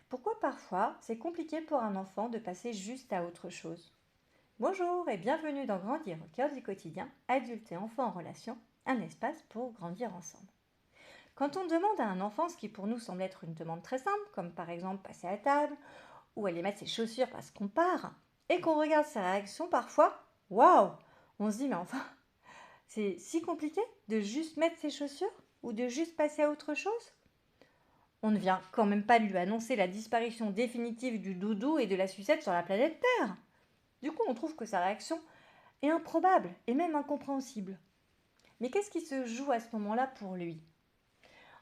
Pourquoi parfois c'est compliqué pour un enfant de passer juste à autre chose? Bonjour et bienvenue dans Grandir au cœur du quotidien, adultes et enfants en relation, un espace pour grandir ensemble. Quand on demande à un enfant ce qui pour nous semble être une demande très simple, comme par exemple passer à table ou aller mettre ses chaussures parce qu'on part, et qu'on regarde sa réaction parfois, waouh! On se dit mais enfin, c'est si compliqué de juste mettre ses chaussures ou de juste passer à autre chose? On ne vient quand même pas de lui annoncer la disparition définitive du doudou et de la sucette sur la planète Terre. Du coup, on trouve que sa réaction est improbable et même incompréhensible. Mais qu'est-ce qui se joue à ce moment-là pour lui?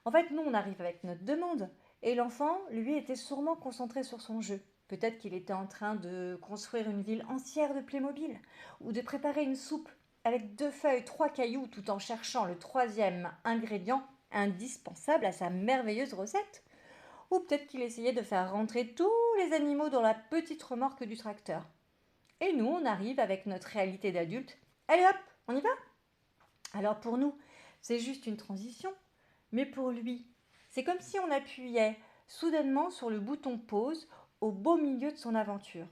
En fait, nous, on arrive avec notre demande et l'enfant, lui, était sûrement concentré sur son jeu. Peut-être qu'il était en train de construire une ville entière de Playmobil ou de préparer une soupe avec 2 feuilles, 3 cailloux tout en cherchant le troisième ingrédient indispensable à sa merveilleuse recette. Ou peut-être qu'il essayait de faire rentrer tous les animaux dans la petite remorque du tracteur. Et nous, on arrive avec notre réalité d'adulte. Allez hop, on y va? Alors pour nous, c'est juste une transition. Mais pour lui, c'est comme si on appuyait soudainement sur le bouton pause au beau milieu de son aventure.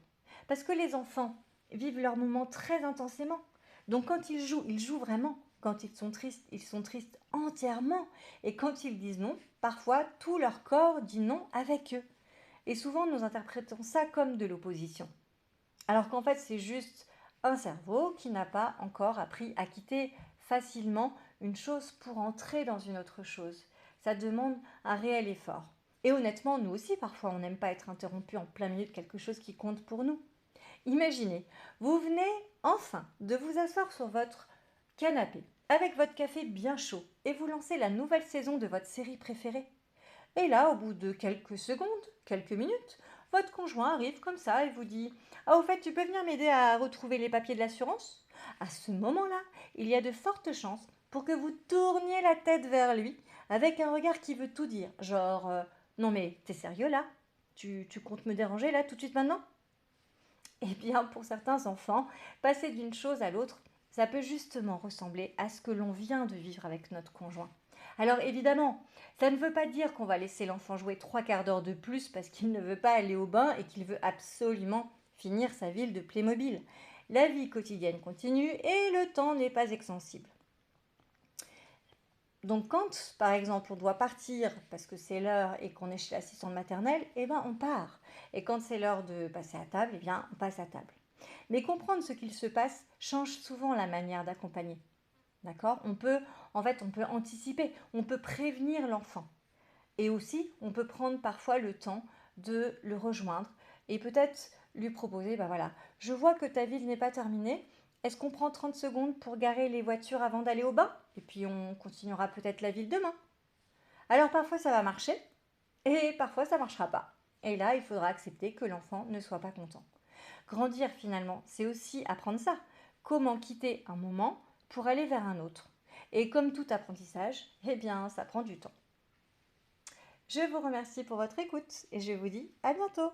Parce que les enfants vivent leur moment très intensément. Donc quand ils jouent vraiment. Quand ils sont tristes entièrement. Et quand ils disent non, parfois tout leur corps dit non avec eux. Et souvent nous interprétons ça comme de l'opposition. Alors qu'en fait c'est juste un cerveau qui n'a pas encore appris à quitter facilement une chose pour entrer dans une autre chose. Ça demande un réel effort. Et honnêtement, nous aussi parfois on n'aime pas être interrompu en plein milieu de quelque chose qui compte pour nous. Imaginez, vous venez enfin de vous asseoir sur votre canapé avec votre café bien chaud et vous lancez la nouvelle saison de votre série préférée. Et là, au bout de quelques secondes, quelques minutes, votre conjoint arrive comme ça et vous dit: Ah, au fait, tu peux venir m'aider à retrouver les papiers de l'assurance? À ce moment-là, il y a de fortes chances pour que vous tourniez la tête vers lui avec un regard qui veut tout dire. Genre, non mais t'es sérieux là? Tu comptes me déranger là tout de suite maintenant? Eh bien, pour certains enfants, passer d'une chose à l'autre, ça peut justement ressembler à ce que l'on vient de vivre avec notre conjoint. Alors évidemment, ça ne veut pas dire qu'on va laisser l'enfant jouer 3 quarts d'heure de plus parce qu'il ne veut pas aller au bain et qu'il veut absolument finir sa ville de Playmobil. La vie quotidienne continue et le temps n'est pas extensible. Donc quand, par exemple, on doit partir parce que c'est l'heure et qu'on est chez l'assistante maternelle, eh ben on part. Et quand c'est l'heure de passer à table, eh bien on passe à table. Mais comprendre ce qu'il se passe change souvent la manière d'accompagner. D'accord? On peut anticiper, on peut prévenir l'enfant. Et aussi, on peut prendre parfois le temps de le rejoindre et peut-être lui proposer, bah voilà, je vois que ta ville n'est pas terminée. Est-ce qu'on prend 30 secondes pour garer les voitures avant d'aller au bain? Et puis on continuera peut-être la ville demain. Alors parfois ça va marcher et parfois ça ne marchera pas. Et là, il faudra accepter que l'enfant ne soit pas content. Grandir finalement, c'est aussi apprendre ça. Comment quitter un moment pour aller vers un autre. Et comme tout apprentissage, eh bien, ça prend du temps. Je vous remercie pour votre écoute et je vous dis à bientôt.